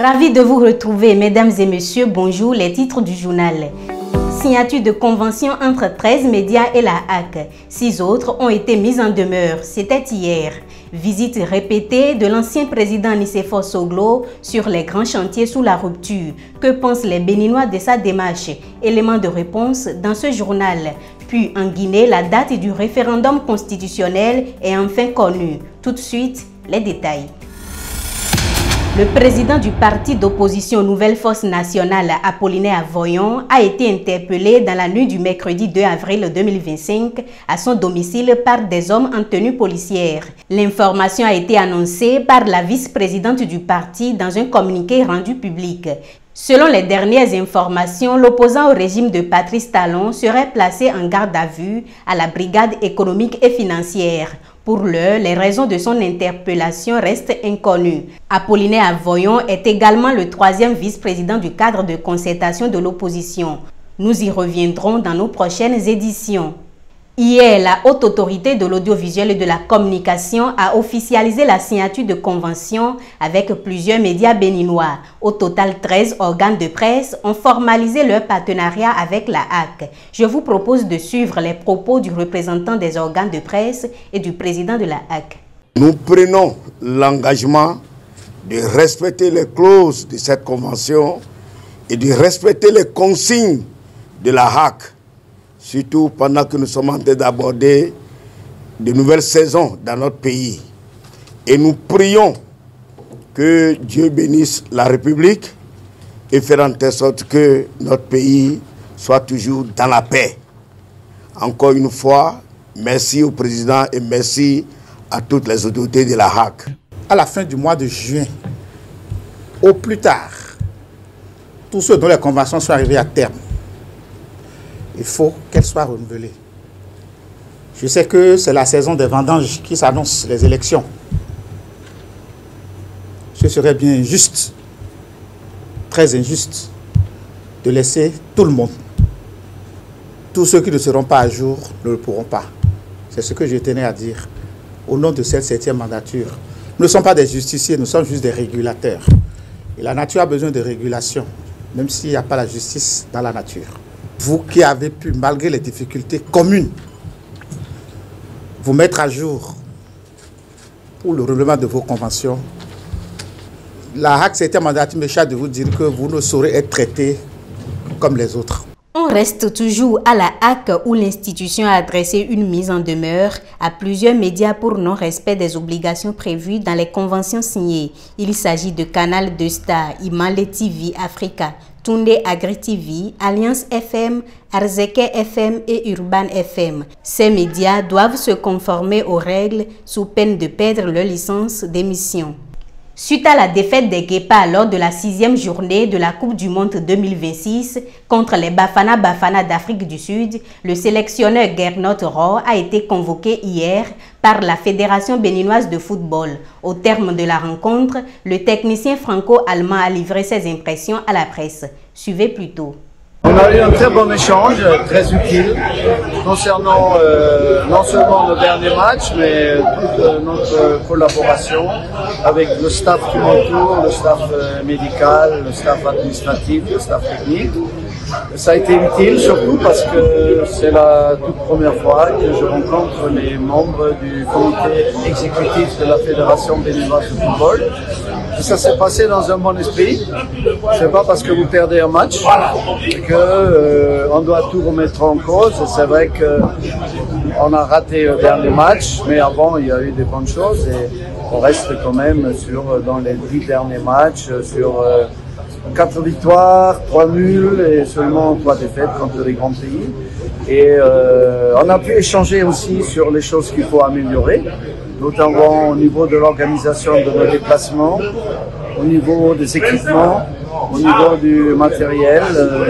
Ravi de vous retrouver, mesdames et messieurs. Bonjour, les titres du journal. Signature de convention entre 13 médias et la HAC. 6 autres ont été mis en demeure. C'était hier. Visite répétée de l'ancien président Nicéphore Soglo sur les grands chantiers sous la rupture. Que pensent les Béninois de sa démarche? Élément de réponse dans ce journal. Puis en Guinée, la date du référendum constitutionnel est enfin connue. Tout de suite, les détails. Le président du parti d'opposition Nouvelle Force Nationale, Apollinaire Voyon, a été interpellé dans la nuit du mercredi 2 avril 2025 à son domicile par des hommes en tenue policière. L'information a été annoncée par la vice-présidente du parti dans un communiqué rendu public. Selon les dernières informations, l'opposant au régime de Patrice Talon serait placé en garde à vue à la brigade économique et financière. Pour l'heure, les raisons de son interpellation restent inconnues. Apollinaire Voyon est également le 3e vice-président du cadre de concertation de l'opposition. Nous y reviendrons dans nos prochaines éditions. Hier, la Haute Autorité de l'Audiovisuel et de la Communication a officialisé la signature de convention avec plusieurs médias béninois. Au total, 13 organes de presse ont formalisé leur partenariat avec la HAC. Je vous propose de suivre les propos du représentant des organes de presse et du président de la HAC. Nous prenons l'engagement de respecter les clauses de cette convention et de respecter les consignes de la HAC. Surtout pendant que nous sommes en train d'aborder de nouvelles saisons dans notre pays. Et nous prions que Dieu bénisse la République et faire en telle sorte que notre pays soit toujours dans la paix. Encore une fois, merci au président et merci à toutes les autorités de la HAC. À la fin du mois de juin, au plus tard, tous ceux dont les conventions sont arrivées à terme, il faut qu'elle soit renouvelée. Je sais que c'est la saison des vendanges qui s'annonce, les élections. Ce serait bien injuste, très injuste, de laisser tout le monde. Tous ceux qui ne seront pas à jour ne le pourront pas. C'est ce que je tenais à dire au nom de cette 7e mandature. Nous ne sommes pas des justiciers, nous sommes juste des régulateurs. Et la nature a besoin de régulation, même s'il n'y a pas la justice dans la nature. Vous qui avez pu, malgré les difficultés communes, vous mettre à jour pour le renouvellement de vos conventions, la HAC 7e mandature me charge de vous dire que vous ne saurez être traités comme les autres. On reste toujours à la HAC où l'institution a adressé une mise en demeure à plusieurs médias pour non-respect des obligations prévues dans les conventions signées. Il s'agit de Canal 2 Star, Imale TV Africa, Tunde Agri TV, Alliance FM, Arzeke FM et Urban FM. Ces médias doivent se conformer aux règles sous peine de perdre leur licence d'émission. Suite à la défaite des Guépards lors de la 6e journée de la Coupe du Monde 2026 contre les Bafana d'Afrique du Sud, le sélectionneur Gernot Rohr a été convoqué hier par la Fédération béninoise de football. Au terme de la rencontre, le technicien franco-allemand a livré ses impressions à la presse. Suivez plutôt. On a eu un très bon échange, très utile, concernant non seulement le dernier match, mais toute notre collaboration avec le staff qui m'entoure, le staff médical, le staff administratif, le staff technique. Ça a été utile surtout parce que c'est la toute première fois que je rencontre les membres du comité exécutif de la Fédération béninoise de football. Ça s'est passé dans un bon esprit. C'est pas parce que vous perdez un match que on doit tout remettre en cause. C'est vrai que on a raté le dernier match, mais avant il y a eu des bonnes choses et on reste quand même dans les 10 derniers matchs sur 4 victoires, 3 nuls et seulement 3 défaites contre les grands pays. Et on a pu échanger aussi sur les choses qu'il faut améliorer, notamment au niveau de l'organisation de nos déplacements, au niveau des équipements, au niveau du matériel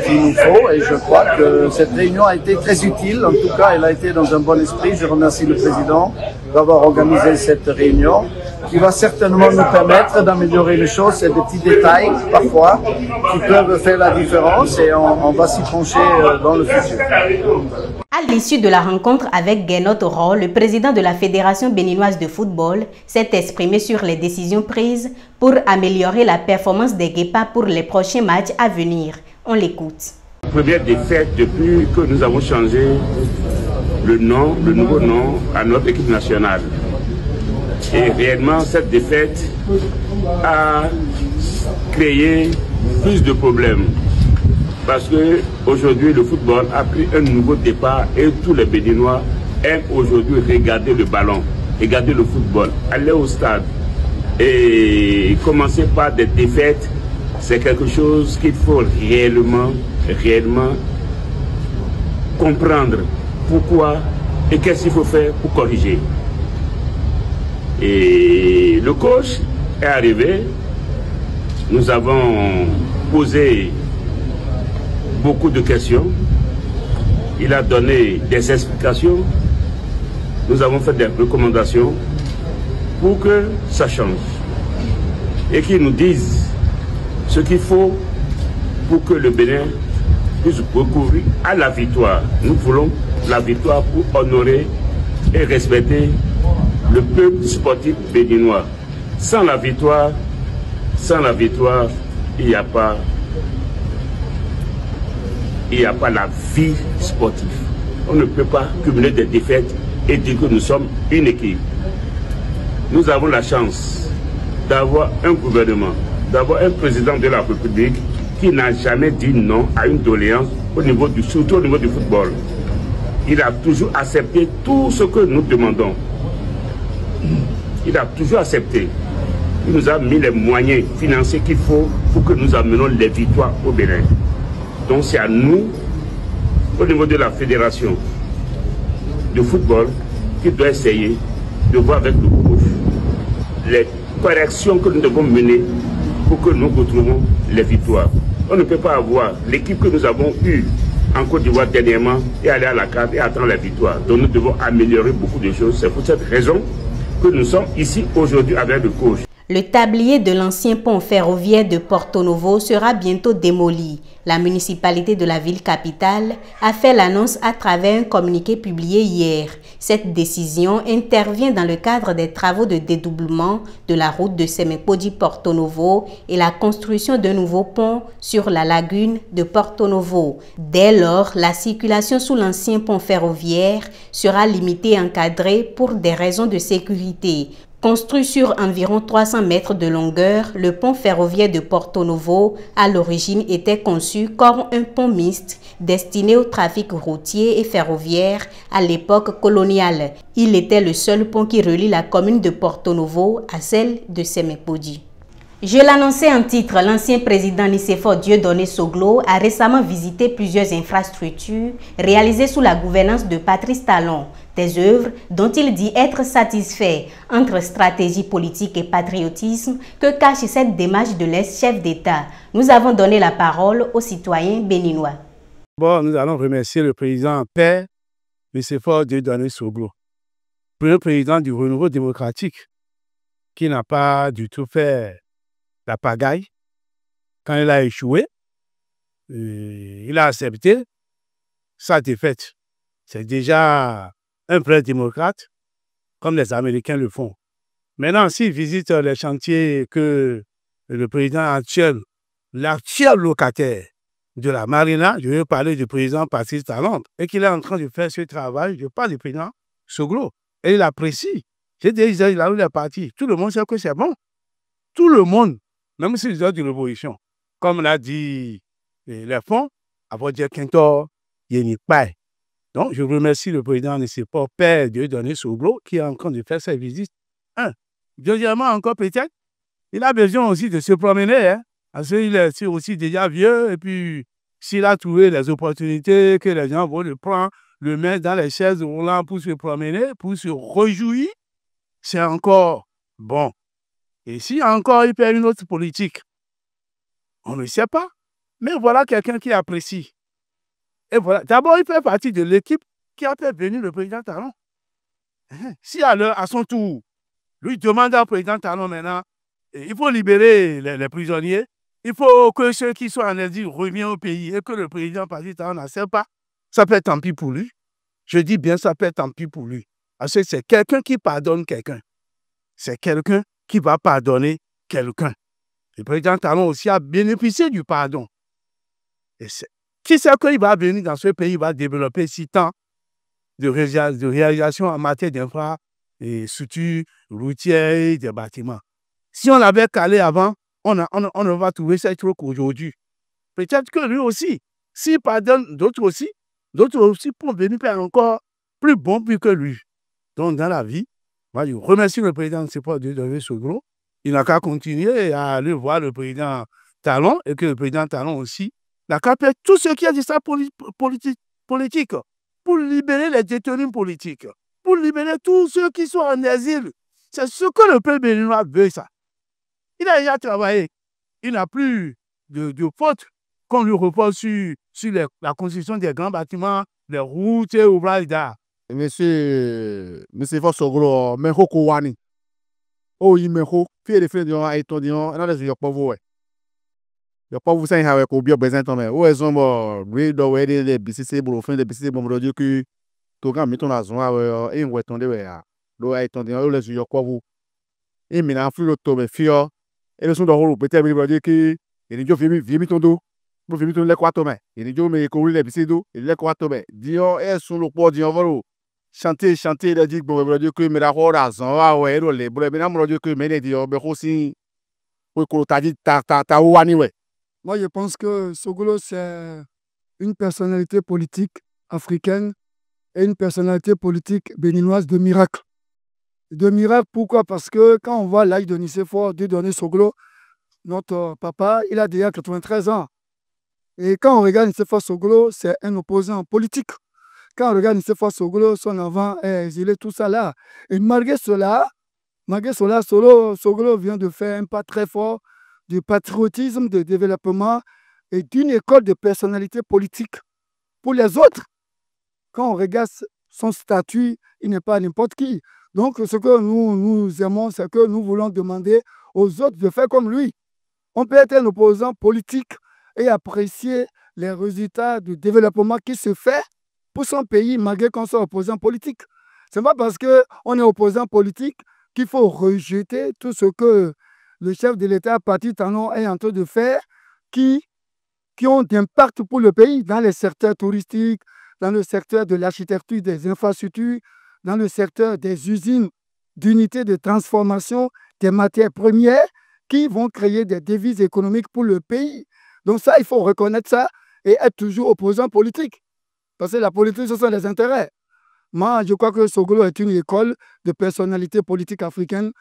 qu'il nous faut. Et je crois que cette réunion a été très utile. En tout cas, elle a été dans un bon esprit. Je remercie le président d'avoir organisé cette réunion qui va certainement nous permettre d'améliorer les choses. C'est des petits détails, parfois, qui peuvent faire la différence et on va s'y pencher dans le futur. À l'issue de la rencontre avec Guénot Oro, le président de la Fédération béninoise de football s'est exprimé sur les décisions prises pour améliorer la performance des Guépas pour les prochains matchs à venir. On l'écoute. Première défaite depuis que nous avons changé le nouveau nom à notre équipe nationale. Et réellement, cette défaite a créé plus de problèmes. Parce qu'aujourd'hui, le football a pris un nouveau départ et tous les Béninois aiment aujourd'hui regarder le ballon, regarder le football, aller au stade. Et commencer par des défaites, c'est quelque chose qu'il faut réellement comprendre pourquoi et qu'est-ce qu'il faut faire pour corriger. Et le coach est arrivé, nous avons posé beaucoup de questions, il a donné des explications, nous avons fait des recommandations pour que ça change et qu'il nous dise ce qu'il faut pour que le Bénin puisse recourir à la victoire. Nous voulons la victoire pour honorer et respecter le peuple sportif béninois. Sans la victoire, il n'y a pas la vie sportive. On ne peut pas cumuler des défaites et dire que nous sommes une équipe. Nous avons la chance d'avoir un gouvernement, d'avoir un président de la République qui n'a jamais dit non à une doléance surtout au niveau du football. Il a toujours accepté tout ce que nous demandons. Il a toujours accepté. Il nous a mis les moyens financiers qu'il faut pour que nous amenions les victoires au Bénin. Donc c'est à nous, au niveau de la fédération de football, qui doit essayer de voir avec le coach les corrections que nous devons mener pour que nous retrouvons les victoires. On ne peut pas avoir l'équipe que nous avons eue en Côte d'Ivoire dernièrement et aller à la carte et attendre la victoire. Donc nous devons améliorer beaucoup de choses. C'est pour cette raison que nous sommes ici aujourd'hui avec le coach. Le tablier de l'ancien pont ferroviaire de Porto Novo sera bientôt démoli. La municipalité de la ville-capitale a fait l'annonce à travers un communiqué publié hier. Cette décision intervient dans le cadre des travaux de dédoublement de la route de Semepodi-Porto Novo et la construction d'un nouveau pont sur la lagune de Porto Novo. Dès lors, la circulation sous l'ancien pont ferroviaire sera limitée et encadrée pour des raisons de sécurité. Construit sur environ 300 mètres de longueur, le pont ferroviaire de Porto Novo, à l'origine, était conçu comme un pont mixte destiné au trafic routier et ferroviaire à l'époque coloniale. Il était le seul pont qui relie la commune de Porto Novo à celle de Semepodi. Je l'annonçais en titre, l'ancien président Nicéphore Dieudonné Soglo a récemment visité plusieurs infrastructures réalisées sous la gouvernance de Patrice Talon. Des œuvres dont il dit être satisfait. Entre stratégie politique et patriotisme, que cache cette démarche de l'ex-chef d'État? Nous avons donné la parole aux citoyens béninois. Bon, nous allons remercier le président Père Nicéphore Dieudonné Soglo, premier président du renouveau démocratique, qui n'a pas du tout fait la pagaille. Quand il a échoué, il a accepté sa défaite. C'est déjà un vrai démocrate, comme les Américains le font. Maintenant, s'il visite les chantiers que le président actuel, l'actuel locataire de la Marina, je veux parler du président Patrice Talon, et qu'il est en train de faire ce travail, je parle du président Soglo, et il apprécie. J'ai déjà dit, il est parti. Tout le monde sait que c'est bon. Tout le monde, même si c'est une révolution, comme l'a dit les fonds, avant de dire Quintor, il n'y a pas. Donc, je remercie le président Nicéphore Père Dieudonné Soglo qui est en train de faire sa visite. Deuxièmement, encore peut-être, il a besoin aussi de se promener, hein, parce qu'il est aussi déjà vieux, et puis s'il a trouvé les opportunités que les gens vont le prendre, le mettre dans les chaises roulantes pour se promener, pour se réjouir, c'est encore bon. Et si encore il perd une autre politique, on ne sait pas, mais voilà quelqu'un qui apprécie. Et voilà, d'abord, il fait partie de l'équipe qui a fait venir le président Talon. Si à son tour, Lui demande au président Talon maintenant, il faut libérer les prisonniers, il faut que ceux qui sont en exil reviennent au pays et que le président Patrice Talon n'accepte pas. Ça peut être tant pis pour lui. Je dis bien, ça peut être tant pis pour lui. Parce que c'est quelqu'un qui pardonne quelqu'un. C'est quelqu'un qui va pardonner quelqu'un. Le président Talon aussi a bénéficié du pardon. Et qui sait qu'il va venir dans ce pays, il va développer si tant de réalisation en matière d'infrastructures routières, des bâtiments. Si on l'avait calé avant, on ne va trouver ça trop qu'aujourd'hui. Peut-être que lui aussi, s'il pardonne d'autres aussi pour venir faire encore plus bon plus que lui. Donc, dans la vie, moi, je remercie le président de Soglo. Il n'a qu'à continuer à aller voir le président Talon et que le président Talon aussi n'a qu'à faire tout ce qui est de sa politique pour libérer les détenus politiques, pour libérer tous ceux qui sont en exil. C'est ce que le peuple béninois veut, ça. Il a déjà travaillé. Il n'a plus de faute qu'on lui repose sur la construction des grands bâtiments, les routes et ouvrages d'art. Monsieur Soglo, Meho Kowani. Oh, il Meho, fait des frères de Aïtodion, et là, je ne sais pas vous. Je ne sais pas vous savez avec Obia Bézanton, mais où est-ce que vous avez des BCC pour faire des BCC pour me dire que tout le monde met en zone et on va tomber là. Donc, Aïtodion, où est-ce que vous et maintenant, il faut le faire. Et le son de rôle, peut-être, il va dire que il y a des ton dos. Pour finir ton lait quoi tomber. Il y a des courir les BCC d'eau, il lait quoi tomber. Dion, et son le port, Dion, voilà. Chanter, il a dit, bon, il va dire que mais d'accord, ah ouais, le bon, maintenant, il dire que mais il dit, mais aussi, pour que tu as dit, t'as ouani, ouais. Moi, je pense que Soglo, c'est une personnalité politique africaine et une personnalité politique béninoise de miracle. De miracle, pourquoi? Parce que quand on voit l'âge de Nicéphore Dieudonné Soglo, notre papa, il a déjà 93 ans. Et quand on regarde Nicéphore Soglo, c'est un opposant politique. Quand on regarde Nicéphore Soglo, son avant est exilé, tout ça là. Et malgré cela, Soglo vient de faire un pas très fort du patriotisme, de développement et d'une école de personnalité politique. Pour les autres, quand on regarde son statut, il n'est pas n'importe qui. Donc, ce que nous aimons, c'est que nous voulons demander aux autres de faire comme lui. On peut être un opposant politique et apprécier les résultats du développement qui se fait pour son pays, malgré qu'on soit opposant politique. Ce n'est pas parce qu'on est opposant politique qu'il faut rejeter tout ce que le chef de l'État, Patrice Talon, est en train de faire, qui ont d'impact pour le pays dans les secteurs touristiques, dans le secteur de l'architecture, des infrastructures, dans le secteur des usines d'unités de transformation des matières premières qui vont créer des devises économiques pour le pays. Donc ça, il faut reconnaître ça et être toujours opposant politique. Parce que la politique, ce sont les intérêts. Moi, je crois que Soglo est une école de personnalité politique africaine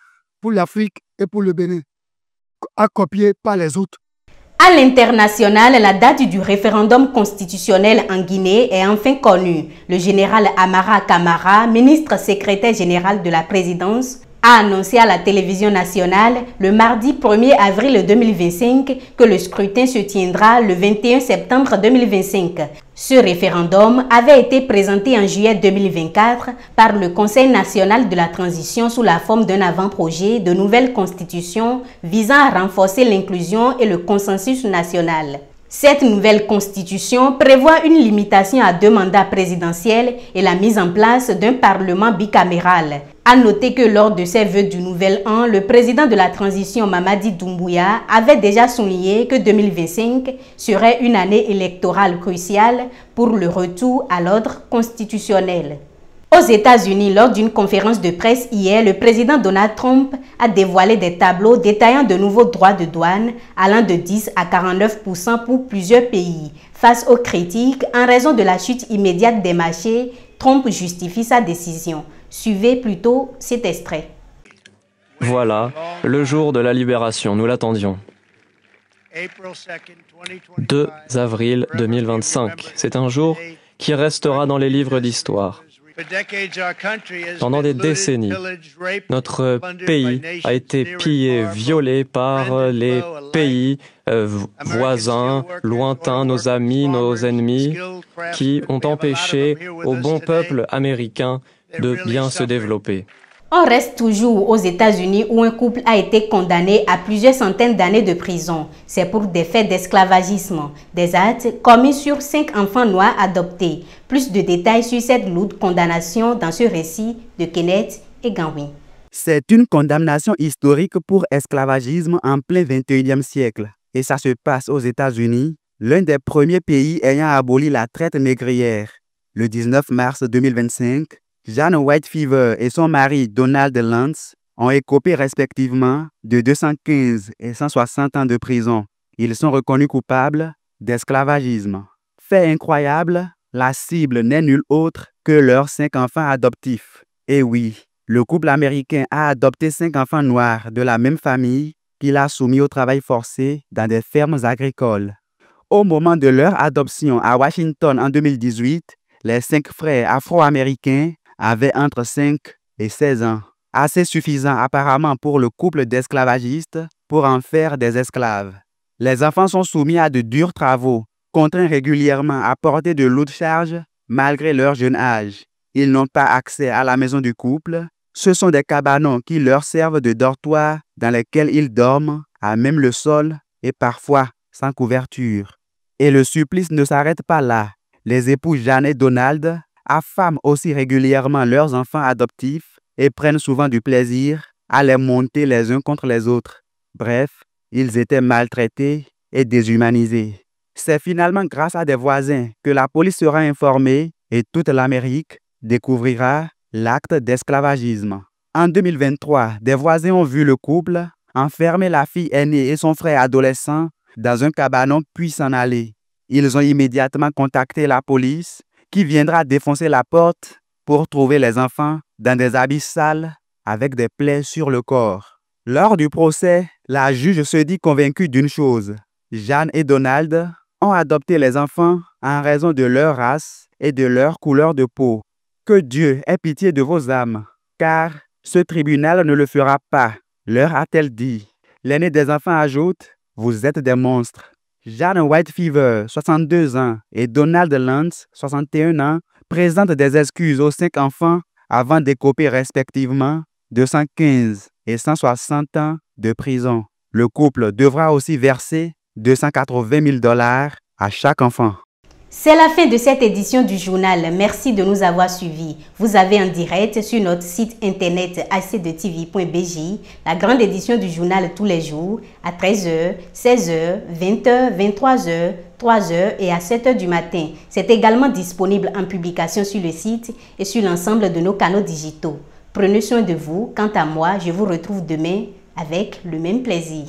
pour l'Afrique et pour le Bénin, à copier par les autres. À l'international, la date du référendum constitutionnel en Guinée est enfin connue. Le général Amara Camara, ministre secrétaire général de la présidence, a annoncé à la télévision nationale le mardi 1er avril 2025 que le scrutin se tiendra le 21 septembre 2025. Ce référendum avait été présenté en juillet 2024 par le Conseil national de la transition sous la forme d'un avant-projet de nouvelle constitution visant à renforcer l'inclusion et le consensus national. Cette nouvelle constitution prévoit une limitation à 2 mandats présidentiels et la mise en place d'un parlement bicaméral. À noter que lors de ses vœux du nouvel an, le président de la transition Mamadi Doumbouya avait déjà souligné que 2025 serait une année électorale cruciale pour le retour à l'ordre constitutionnel. Aux États-Unis, lors d'une conférence de presse hier, le président Donald Trump a dévoilé des tableaux détaillant de nouveaux droits de douane allant de 10 à 49% pour plusieurs pays. Face aux critiques, en raison de la chute immédiate des marchés, Trump justifie sa décision. Suivez plutôt cet extrait. Voilà, le jour de la libération, nous l'attendions. 2 avril 2025, c'est un jour qui restera dans les livres d'histoire. Pendant des décennies, notre pays a été pillé, violé par les pays voisins, lointains, nos amis, nos ennemis, qui ont empêché au bon peuple américain de bien se développer. On reste toujours aux États-Unis où un couple a été condamné à plusieurs centaines d'années de prison. C'est pour des faits d'esclavagisme, des actes commis sur 5 enfants noirs adoptés. Plus de détails sur cette lourde condamnation dans ce récit de Kenneth Eganwi. C'est une condamnation historique pour esclavagisme en plein 21e siècle. Et ça se passe aux États-Unis, l'un des premiers pays ayant aboli la traite négrière. Le 19 mars 2025, Jane Whitefever et son mari Donald Lance ont écopé respectivement de 215 et 160 ans de prison. Ils sont reconnus coupables d'esclavagisme. Fait incroyable, la cible n'est nulle autre que leurs 5 enfants adoptifs. Et oui, le couple américain a adopté 5 enfants noirs de la même famille qu'il a soumis au travail forcé dans des fermes agricoles. Au moment de leur adoption à Washington en 2018, les 5 frères afro-américains avaient entre 5 et 16 ans. Assez suffisant apparemment pour le couple d'esclavagistes pour en faire des esclaves. Les enfants sont soumis à de durs travaux, contraints régulièrement à porter de lourdes charges malgré leur jeune âge. Ils n'ont pas accès à la maison du couple. Ce sont des cabanons qui leur servent de dortoir dans lesquels ils dorment à même le sol et parfois sans couverture. Et le supplice ne s'arrête pas là. Les époux Jane et Donald affament aussi régulièrement leurs enfants adoptifs et prennent souvent du plaisir à les monter les uns contre les autres. Bref, ils étaient maltraités et déshumanisés. C'est finalement grâce à des voisins que la police sera informée et toute l'Amérique découvrira l'acte d'esclavagisme. En 2023, des voisins ont vu le couple enfermer la fille aînée et son frère adolescent dans un cabanon puis s'en aller. Ils ont immédiatement contacté la police qui viendra défoncer la porte pour trouver les enfants dans des habits sales avec des plaies sur le corps. Lors du procès, la juge se dit convaincue d'une chose. Jane et Donald ont adopté les enfants en raison de leur race et de leur couleur de peau. Que Dieu ait pitié de vos âmes, car ce tribunal ne le fera pas, leur a-t-elle dit. L'aîné des enfants ajoute, vous êtes des monstres. Jane Whitefever, 62 ans, et Donald Lance, 61 ans, présentent des excuses aux 5 enfants avant d'écoper respectivement 215 et 160 ans de prison. Le couple devra aussi verser 280 000 $ à chaque enfant. C'est la fin de cette édition du journal. Merci de nous avoir suivis. Vous avez en direct sur notre site internet acdetv.bj la grande édition du journal tous les jours à 13h, 16h, 20h, 23h, 3h et à 7h du matin. C'est également disponible en publication sur le site et sur l'ensemble de nos canaux digitaux. Prenez soin de vous. Quant à moi, je vous retrouve demain avec le même plaisir.